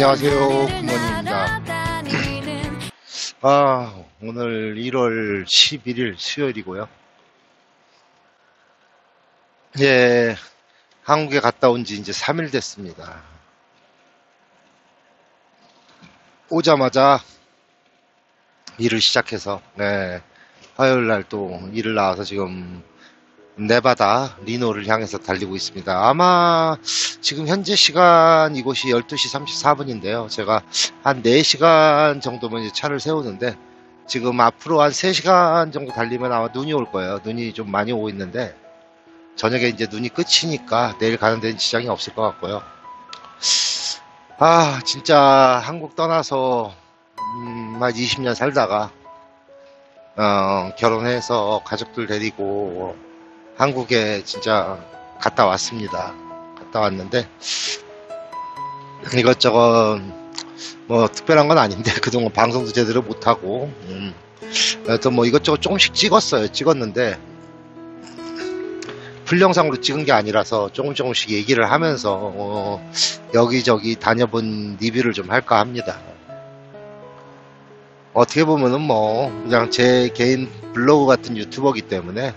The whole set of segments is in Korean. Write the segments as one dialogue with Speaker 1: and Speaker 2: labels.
Speaker 1: 안녕하세요, 굿모닝입니다. 오늘 1월 11일 수요일이고요. 예, 한국에 갔다 온 지 이제 3일 됐습니다. 오자마자 일을 시작해서, 화요일 날 또 일을 나와서 지금 네바다 리노를 향해서 달리고 있습니다. 아마 지금 현재 시간 이곳이 12시 34분인데요. 제가 한 4시간 정도면 이제 차를 세우는데 지금 앞으로 한 3시간 정도 달리면 아마 눈이 올 거예요. 눈이 좀 많이 오고 있는데 저녁에 이제 눈이 끝이니까 내일 가는 데는 지장이 없을 것 같고요. 진짜 한국 떠나서 한 20년 살다가 결혼해서 가족들 데리고 한국에 진짜 갔다 왔습니다. 갔다 왔는데 이것저것 뭐 특별한 건 아닌데 그동안 방송도 제대로 못하고 또 뭐 이것저것 조금씩 찍었는데 풀영상으로 찍은 게 아니라서 조금씩 얘기를 하면서 여기저기 다녀본 리뷰를 좀 할까 합니다. 어떻게 보면은 뭐 그냥 제 개인 블로그 같은 유튜버이기 때문에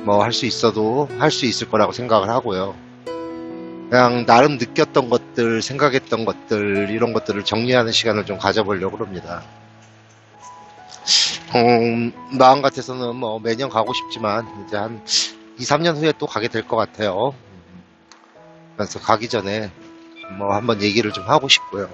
Speaker 1: 뭐 할 수 있어도 할 수 있을 거라고 생각을 하고요. 그냥 나름 느꼈던 것들, 생각했던 것들, 이런 것들을 정리하는 시간을 좀 가져보려고 합니다. 마음 같아서는 뭐 매년 가고 싶지만 이제 한 2, 3년 후에 또 가게 될 것 같아요. 그래서 가기 전에 뭐 한번 얘기를 좀 하고 싶고요.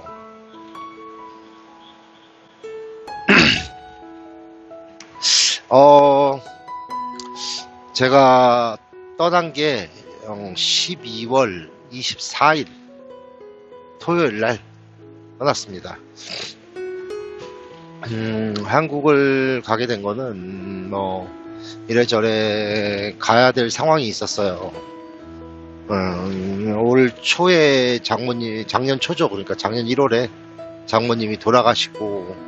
Speaker 1: 제가 떠난 게 12월 24일 토요일 날 떠났습니다. 한국을 가게 된 거는 뭐 이래저래 가야 될 상황이 있었어요. 올 초에 작년 초죠. 그러니까 작년 1월에 장모님이 돌아가시고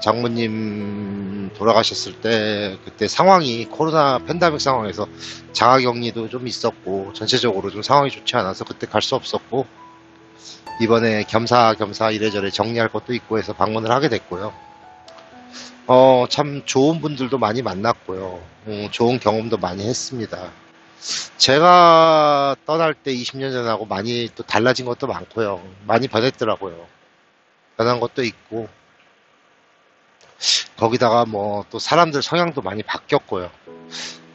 Speaker 1: 장모님 돌아가셨을 때 그때 상황이 코로나 팬데믹 상황에서 자가격리도 좀 있었고 전체적으로 좀 상황이 좋지 않아서 그때 갈 수 없었고 이번에 겸사겸사 이래저래 정리할 것도 있고 해서 방문을 하게 됐고요. 참 좋은 분들도 많이 만났고요. 좋은 경험도 많이 했습니다. 제가 떠날 때 20년 전하고 많이 또 달라진 것도 많고요. 많이 변했더라고요. 변한 것도 있고 거기다가 뭐 또 사람들 성향도 많이 바뀌었고요.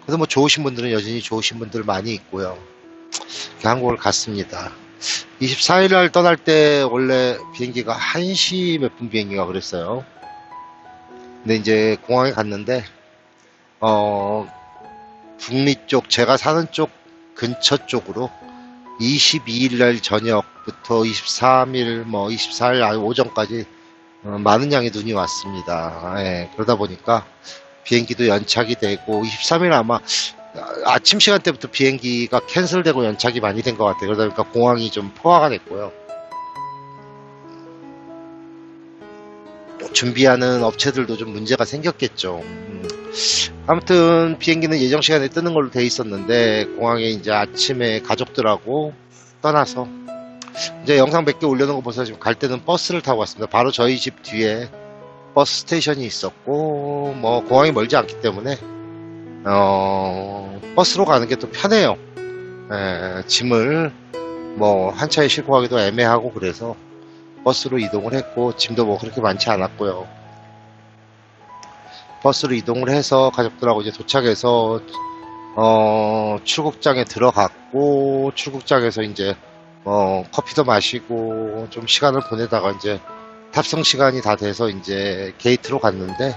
Speaker 1: 그래서 뭐 좋으신 분들은 여전히 좋으신 분들 많이 있고요. 한국을 갔습니다. 24일 날 떠날 때 원래 비행기가 1시 몇 분 비행기가 그랬어요. 근데 이제 공항에 갔는데 북미 쪽 제가 사는 쪽 근처 쪽으로 22일 날 저녁부터 23일 뭐 24일 오전까지 많은 양의 눈이 왔습니다. 그러다 보니까 비행기도 연착이 되고 23일 아마 아침 시간대부터 비행기가 캔슬되고 연착이 많이 된 것 같아요. 그러다 보니까 공항이 좀 포화가 됐고요. 준비하는 업체들도 좀 문제가 생겼겠죠. 아무튼 비행기는 예정 시간에 뜨는 걸로 돼 있었는데 공항에 이제 아침에 가족들하고 떠나서 이제 영상 몇 개 올려놓은 거 보세요. 지금 갈 때는 버스를 타고 왔습니다. 바로 저희 집 뒤에 버스 스테이션이 있었고 뭐 공항이 멀지 않기 때문에 버스로 가는 게 또 편해요. 짐을 뭐 한 차에 싣고 가기도 애매하고 그래서 버스로 이동을 했고 짐도 뭐 그렇게 많지 않았고요. 버스로 이동을 해서 가족들하고 이제 도착해서 출국장에 들어갔고 출국장에서 이제 커피도 마시고 좀 시간을 보내다가 이제 탑승 시간이 다 돼서 이제 게이트로 갔는데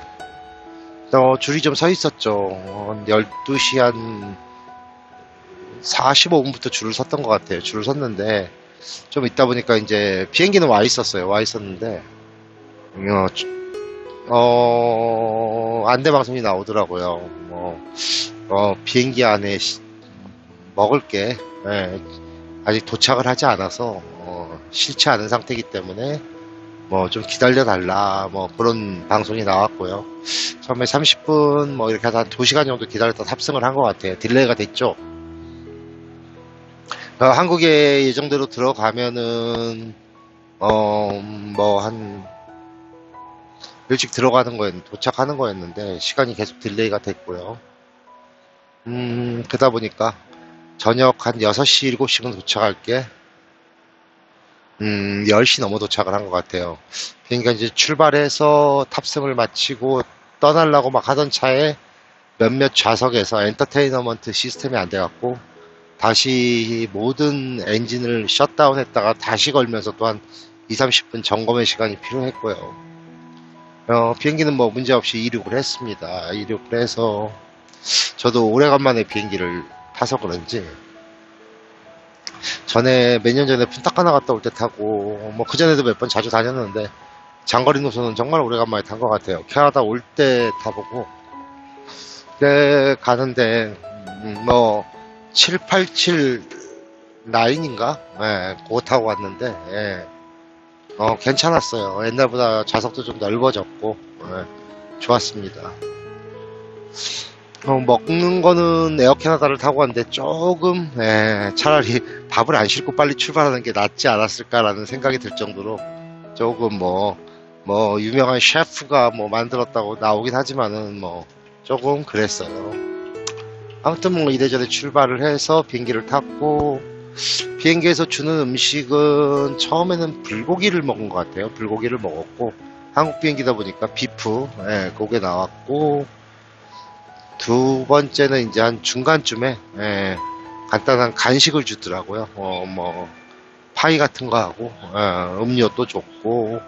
Speaker 1: 줄이 좀 서 있었죠. 12시 한 45분부터 줄을 섰던 것 같아요. 줄을 섰는데 좀 있다 보니까 이제 비행기는 와 있었어요. 와 있었는데 안내 방송이 나오더라고요. 비행기 안에 먹을 게 아직 도착을 하지 않아서 싫지 않은 상태이기 때문에 뭐 좀 기다려 달라 뭐 그런 방송이 나왔고요. 처음에 30분 뭐 이렇게 한 2시간 정도 기다렸다 탑승을 한 것 같아요. 딜레이가 됐죠. 한국에 예정대로 들어가면은, 한, 일찍 들어가는 도착하는 거였는데, 시간이 계속 딜레이가 됐고요. 그러다 보니까, 저녁 한 6시, 7시면 도착할게, 10시 넘어 도착을 한 것 같아요. 그러니까 이제 출발해서 탑승을 마치고 떠나려고 막 하던 차에 몇몇 좌석에서 엔터테인먼트 시스템이 안 돼갖고, 다시 모든 엔진을 셧다운 했다가 다시 걸면서 또한 2, 30분 점검의 시간이 필요했고요. 비행기는 뭐 문제없이 이륙을 했습니다. 이륙을 해서 저도 오래간만에 비행기를 타서 그런지 전에 몇 년 전에 푼타카나 갔다 올 때 타고 뭐 그전에도 몇 번 자주 다녔는데 장거리 노선은 정말 오래간만에 탄 것 같아요. 캐나다 올 때 타보고 가는데 787 9인가? 예, 그거 타고 왔는데, 예. 괜찮았어요. 옛날보다 좌석도 좀 넓어졌고, 예, 좋았습니다. 먹는 거는 에어 캐나다를 타고 왔는데 조금, 예, 차라리 밥을 안 싣고 빨리 출발하는 게 낫지 않았을까라는 생각이 들 정도로 조금 유명한 셰프가 만들었다고 나오긴 하지만은 조금 그랬어요. 아무튼 이래저래 출발을 해서 비행기를 탔고, 비행기에서 주는 음식은 처음에는 불고기를 먹은 것 같아요. 불고기를 먹었고, 한국 비행기다 보니까 비프, 예, 그게 나왔고, 두 번째는 이제 한 중간쯤에, 예, 간단한 간식을 주더라고요. 파이 같은 거 하고, 음료도 줬고,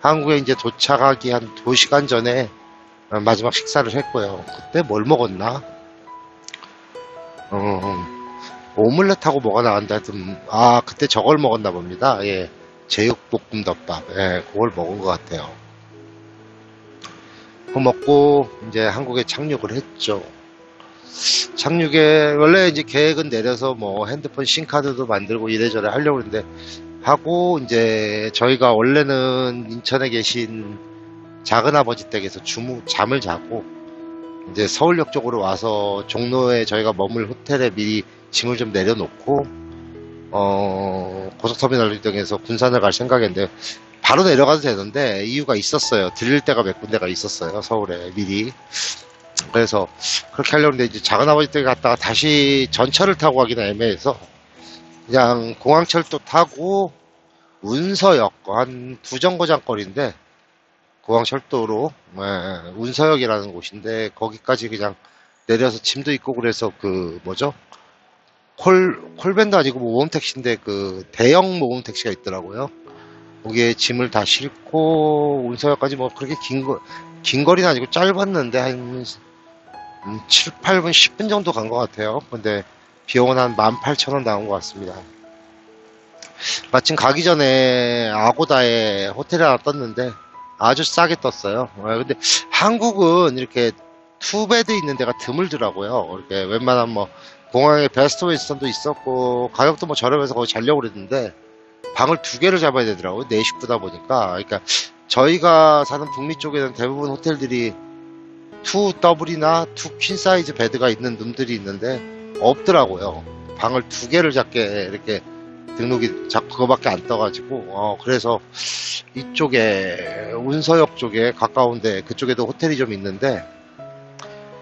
Speaker 1: 한국에 이제 도착하기 한 2시간 전에 마지막 식사를 했고요. 그때 뭘 먹었나? 오믈렛하고 뭐가 나간다 하여튼, 그때 저걸 먹었나 봅니다. 예, 제육볶음덮밥. 예, 그걸 먹은 것 같아요. 그거 먹고, 이제 한국에 착륙을 했죠. 착륙에, 원래 이제 계획은 내려서 핸드폰 신카드도 만들고 이래저래 하려고 했는데, 하고, 이제 저희가 원래는 인천에 계신 작은아버지 댁에서 잠을 자고, 이제 서울역 쪽으로 와서 종로에 저희가 머물 호텔에 미리 짐을 좀 내려놓고 고속터미널 등에서 군산을 갈 생각인데 바로 내려가도 되는데 이유가 있었어요. 들릴 데가 몇 군데가 있었어요. 서울에 미리. 그래서 그렇게 하려고 했는데 이제 작은아버지 댁에 갔다가 다시 전철을 타고 가기는 애매해서 그냥 공항철도 타고 운서역 한 2정거장 거리인데 공항철도로 운서역이라는 곳인데 거기까지 그냥 내려서 짐도 있고 그래서 콜밴도 아니고 모범택시인데 대형 모범택시가 있더라고요. 거기에 짐을 다 싣고 운서역까지 그렇게 긴 거리는 아니고 짧았는데 한 7, 8분, 10분 정도 간 것 같아요. 근데 비용은 한 18,000원 나온 것 같습니다. 마침 가기 전에 아고다에 호텔에 하나 떴는데 아주 싸게 떴어요. 근데 한국은 이렇게 투베드 있는 데가 드물더라고요. 이렇게 웬만한 공항에 베스트 웨스턴도 있었고 가격도 저렴해서 거기 자려고 그랬는데 방을 2개를 잡아야 되더라고요. 4식구다 보니까. 그러니까 저희가 사는 북미 쪽에는 대부분 호텔들이 2더블이나 2퀸 사이즈 베드가 있는 룸들이 있는데 없더라고요. 방을 2개를 잡게 이렇게 등록이 그거밖에 안 떠가지고 그래서 이쪽에 운서역 쪽에 가까운데 그쪽에도 호텔이 좀 있는데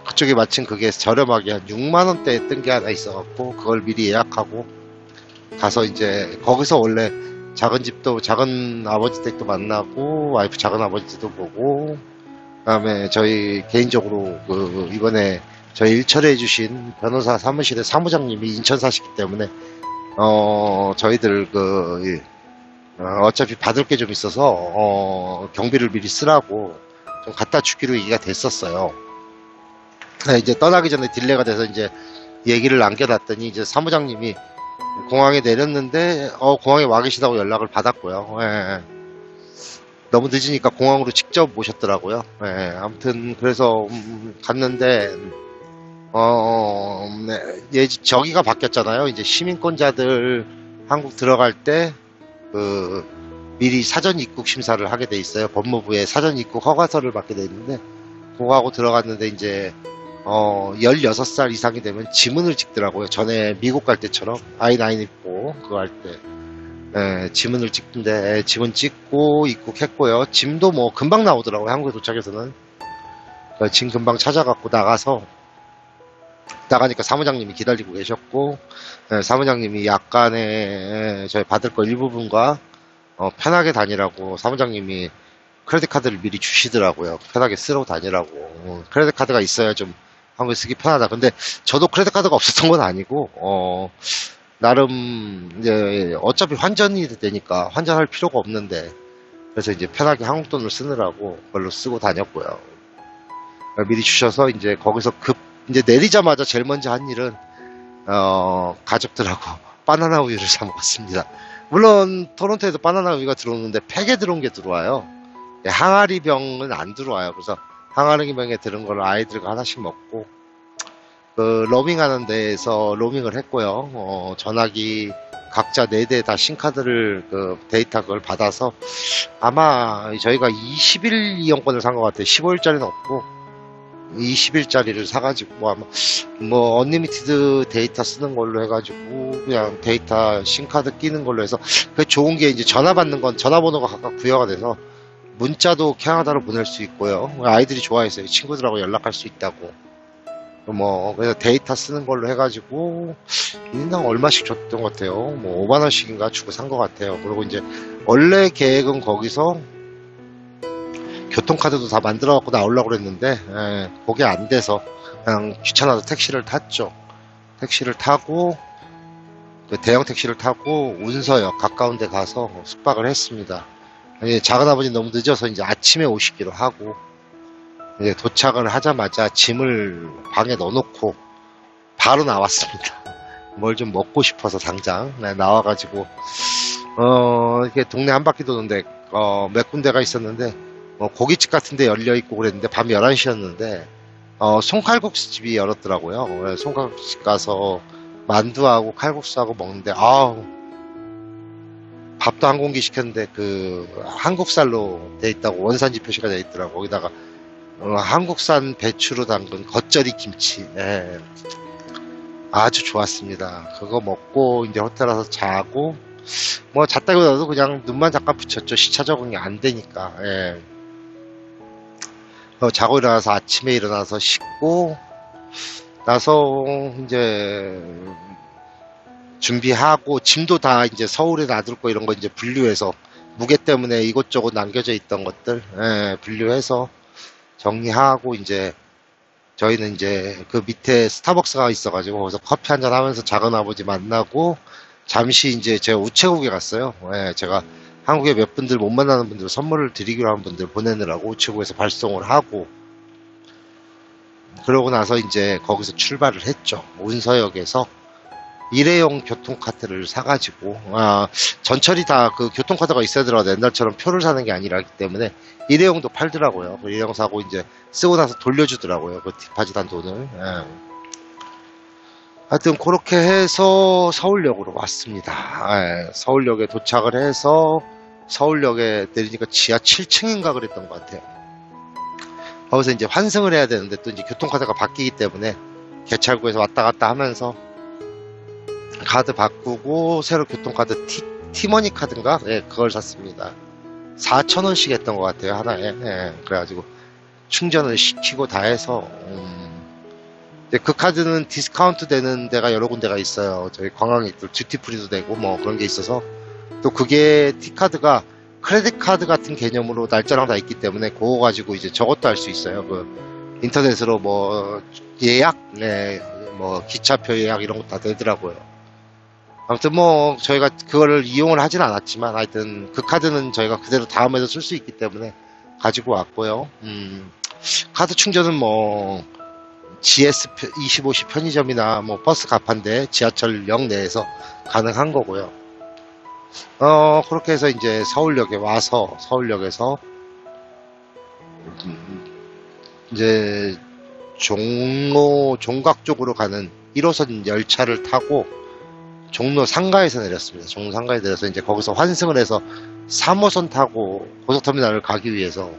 Speaker 1: 그쪽에 마침 그게 저렴하게 한 6만원대에 뜬 게 하나 있어갖고 그걸 미리 예약하고 가서 이제 거기서 원래 작은 아버지 댁도 만나고 와이프 작은 아버지도 보고 그다음에 저희 개인적으로 이번에 저희 일처리해 주신 변호사 사무실의 사무장님이 인천 사시기 때문에 저희들 어차피 받을 게 좀 있어서 경비를 미리 쓰라고 좀 갖다 주기로 얘기가 됐었어요. 이제 떠나기 전에 딜레이가 돼서 이제 얘기를 남겨놨더니 이제 사무장님이 공항에 내렸는데 공항에 와 계시다고 연락을 받았고요. 예. 너무 늦으니까 공항으로 직접 모셨더라고요. 예. 아무튼 그래서 갔는데 저기가 바뀌었잖아요. 이제 시민권자들 한국 들어갈 때 미리 사전 입국 심사를 하게 돼 있어요. 법무부에 사전 입국 허가서를 받게 돼 있는데 그거 하고 들어갔는데 이제 16살 이상이 되면 지문을 찍더라고요. 전에 미국 갈 때처럼 I-9 하더라고. 그거 할 때. 지문을 찍는데, 지문 찍고 입국했고요. 짐도 뭐 금방 나오더라고요. 한국에 도착해서는. 짐 금방 찾아갖고 나가니까 사무장님이 기다리고 계셨고, 사무장님이 약간의 저희 받을 거 일부분과 편하게 다니라고 사무장님이 크레딧 카드를 미리 주시더라고요. 편하게 쓰러 다니라고. 크레딧 카드가 있어야 좀 한국에 쓰기 편하다. 근데 저도 크레딧 카드가 없었던 건 아니고, 나름 이제 어차피 환전이 되니까 환전할 필요가 없는데, 그래서 이제 편하게 한국 돈을 쓰느라고 그걸로 쓰고 다녔고요. 미리 주셔서 이제 거기서 이제 내리자마자 제일 먼저 한 일은 가족들하고 바나나 우유를 사 먹었습니다. 물론 토론토에도 바나나 우유가 들어오는데 팩에 들어온 게 들어와요. 항아리병은 안 들어와요. 그래서 항아리병에 들은 걸 아이들과 하나씩 먹고 로밍하는 데에서 로밍을 했고요. 전화기 각자 4대 다 신카드를 데이터 그걸 받아서 아마 저희가 20일 이용권을 산 것 같아요. 15일짜리는 없고 20일짜리를 사가지고 아마 뭐 언리미티드 데이터 쓰는 걸로 해가지고 그냥 데이터 신카드 끼는 걸로 해서 그 좋은 게 이제 전화 받는 건 전화번호가 각각 부여가 돼서 문자도 캐나다로 보낼 수 있고요. 아이들이 좋아했어요. 친구들하고 연락할 수 있다고. 뭐 그래서 데이터 쓰는 걸로 해가지고 1인당 얼마씩 줬던 것 같아요. 뭐 5만원씩인가 주고 산 것 같아요. 그리고 이제 원래 계획은 거기서 교통카드도 다 만들어 갖고 나오려고 그랬는데 그게 안 돼서 그냥 귀찮아서 택시를 탔죠. 택시를 타고 대형 택시를 타고 운서역 가까운 데 가서 숙박을 했습니다. 작은아버지 너무 늦어서 이제 아침에 오시기로 하고 이제 도착을 하자마자 짐을 방에 넣어놓고 바로 나왔습니다. 뭘 좀 먹고 싶어서 당장 나와가지고 이렇게 동네 한 바퀴 도는데 몇 군데가 있었는데 고깃집 같은 데 열려있고 그랬는데 밤 11시였는데 송칼국수 집이 열었더라고요. 송칼국수 가서 만두하고 칼국수하고 먹는데 밥도 한 공기 시켰는데 한국살로 돼 있다고 원산지 표시가 돼 있더라고. 거기다가 한국산 배추로 담근 겉절이 김치. 아주 좋았습니다. 그거 먹고 이제 호텔 와서 자고 뭐 잤다기보다도 그냥 눈만 잠깐 붙였죠. 시차 적응이 안 되니까. 자고 일어나서 아침에 일어나서 씻고 나서 이제 준비하고 짐도 다 이제 서울에 놔둘 거 이런 거 이제 분류해서 무게 때문에 이곳저곳 남겨져 있던 것들 분류해서 정리하고 이제 저희는 이제 그 밑에 스타벅스가 있어가지고 거기서 커피 한잔 하면서 작은아버지 만나고 잠시 이제 제가 우체국에 갔어요. 제가 한국에 몇 분들 못 만나는 분들 선물을 드리기로 한 분들 보내느라고 우체국에서 발송을 하고 그러고 나서 이제 거기서 출발을 했죠. 운서역에서 일회용 교통카드를 사가지고 전철이 다 그 교통카드가 있어야 들어가도 옛날처럼 표를 사는 게 아니라기 때문에 일회용도 팔더라고요. 그 일회용 사고 이제 쓰고 나서 돌려주더라고요. 그 디파짓한 돈을. 하여튼 그렇게 해서 서울역으로 왔습니다. 서울역에 도착을 해서 서울역에 내리니까 지하 7층인가 그랬던 것 같아요. 거기서 이제 환승을 해야 되는데 또 이제 교통카드가 바뀌기 때문에 개찰구에서 왔다 갔다 하면서 카드 바꾸고 새로 교통카드 티머니 카드인가? 그걸 샀습니다. 4,000원씩 했던 것 같아요, 하나에. 그래가지고 충전을 시키고 다 해서 그 카드는 디스카운트 되는 데가 여러 군데가 있어요. 저희 관광객 듀티프리도 되고 뭐 그런 게 있어서 또 그게 T카드가 크레딧 카드 같은 개념으로 날짜랑 다 있기 때문에 그거 가지고 이제 저것도 할 수 있어요. 그 인터넷으로 뭐 예약, 뭐 기차표 예약 이런 거 다 되더라고요. 아무튼 뭐 저희가 그거를 이용을 하진 않았지만 하여튼 그 카드는 저희가 그대로 다음에도 쓸 수 있기 때문에 가지고 왔고요. 카드 충전은 뭐 GS25시 편의점이나 뭐 버스 가판대 지하철역 내에서 가능한 거고요. 그렇게 해서 이제 서울역에 와서 서울역에서 이제 종각 쪽으로 가는 1호선 열차를 타고 종로 상가에서 내렸습니다. 종로 상가에 내려서 이제 거기서 환승을 해서 3호선 타고 고속터미널을 가기 위해서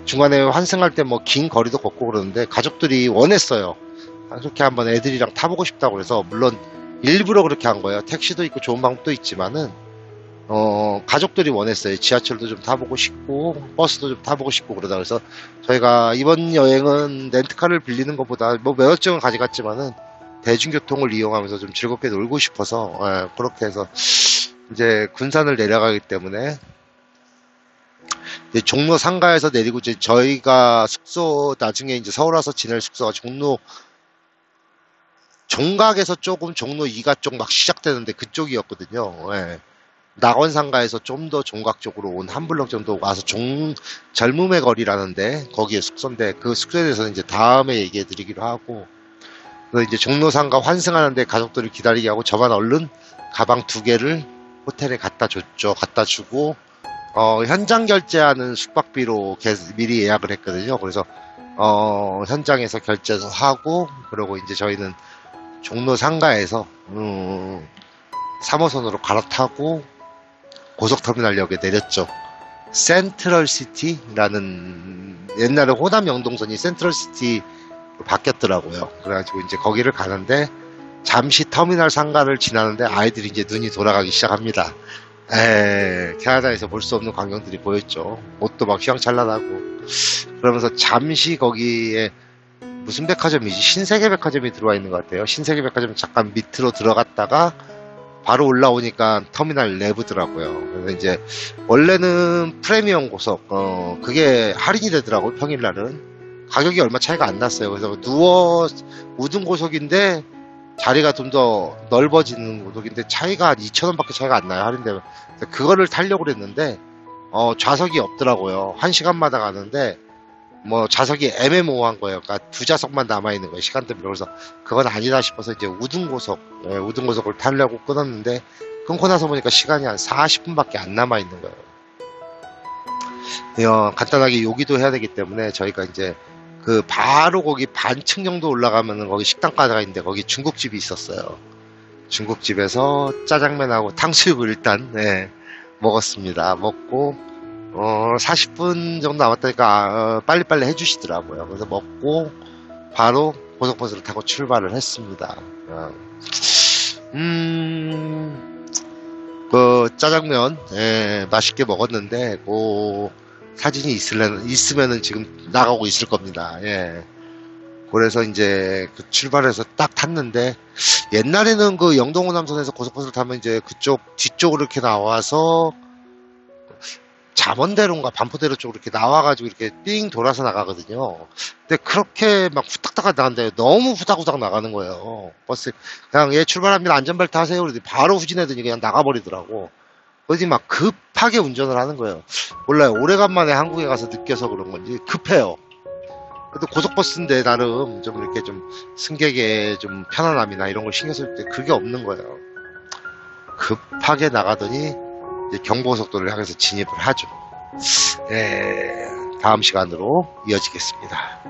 Speaker 1: 중간에 환승할 때 뭐 긴 거리도 걷고 그러는데 가족들이 원했어요. 그렇게 한번 애들이랑 타보고 싶다고 그래서 물론 일부러 그렇게 한 거예요. 택시도 있고 좋은 방법도 있지만은 가족들이 원했어요. 지하철도 좀 타보고 싶고 버스도 좀 타보고 싶고 그러다. 그래서 저희가 이번 여행은 렌트카를 빌리는 것보다 뭐 면허증은 가져갔지만은 대중교통을 이용하면서 좀 즐겁게 놀고 싶어서 그렇게 해서 이제 군산을 내려가기 때문에 이제 종로 상가에서 내리고 이제 저희가 숙소 나중에 이제 서울 와서 지낼 숙소가 종각에서 조금 종로 2가 쪽 막 시작되는데 그쪽이었거든요. 예. 낙원상가에서 좀 더 종각 쪽으로 온 한 블럭 정도 와서 젊음의 거리라는데 거기에 숙소인데 그 숙소에 대해서는 이제 다음에 얘기해 드리기로 하고, 그래서 이제 종로상가 환승하는데 가족들을 기다리게 하고 저만 얼른 가방 2개를 호텔에 갖다 줬죠. 갖다 주고 현장 결제하는 숙박비로 미리 예약을 했거든요. 그래서 현장에서 결제도 하고, 그리고 이제 저희는 종로 상가에서 3호선으로 갈아타고 고속터미널역에 내렸죠. 센트럴시티라는, 옛날에 호남 영동선이 센트럴시티로 바뀌었더라고요. 그래가지고 이제 거기를 가는데 잠시 터미널 상가를 지나는데 아이들이 이제 눈이 돌아가기 시작합니다. 캐나다에서 볼 수 없는 광경들이 보였죠. 옷도 막 휘황찬란하고. 그러면서 잠시 거기에 무슨 백화점이지? 신세계백화점이 들어와 있는 것 같아요. 신세계백화점 잠깐 밑으로 들어갔다가 바로 올라오니까 터미널 내부더라고요. 그래서 이제 원래는 프리미엄 고속 그게 할인이 되더라고요. 평일날은 가격이 얼마 차이가 안 났어요. 그래서 우등 고속인데 자리가 좀 더 넓어지는 고속인데 차이가 한 2,000원밖에 차이가 안 나요. 할인되면. 그거를 타려고 그랬는데 좌석이 없더라고요. 1시간마다 가는데 뭐 좌석이 애매모호한 거예요. 그러니까 2좌석만 남아있는 거예요. 시간 때문에. 그래서 그건 아니다 싶어서 이제 우등고속을 타려고 끊었는데, 끊고 나서 보니까 시간이 한 40분밖에 안 남아있는 거예요. 간단하게 요기도 해야 되기 때문에 저희가 이제 바로 거기 반층 정도 올라가면은 거기 식당가가 있는데 거기 중국집이 있었어요. 중국집에서 짜장면하고 탕수육을 일단 먹었습니다. 먹고 40분 정도 남았다니까 빨리빨리 해주시더라고요. 그래서 먹고 바로 고속버스를 타고 출발을 했습니다. 짜장면 맛있게 먹었는데 사진이 있으면은 지금 나가고 있을 겁니다. 그래서 이제 출발해서 딱 탔는데, 옛날에는 영동 호남선에서 고속버스를 타면 이제 그쪽 뒤쪽으로 이렇게 나와서 잠원대로인가 반포대로 쪽으로 이렇게 나와가지고 이렇게 삥 돌아서 나가거든요. 근데 그렇게 막 후딱후딱 나가는데 너무 후딱후딱 나가는 거예요. 버스 그냥 출발합니다. 안전벨트 하세요. 그러더니 바로 후진하더니 그냥 나가버리더라고. 어디 막 급하게 운전을 하는 거예요. 몰라요. 오래간만에 한국에 가서 느껴서 그런 건지 급해요. 그래도 고속버스인데 나름 좀 이렇게 좀 승객의 좀 편안함이나 이런 걸 신경 쓸 때 그게 없는 거예요. 급하게 나가더니 이제 경부고속도로를 향해서 진입을 하죠. 다음 시간으로 이어지겠습니다.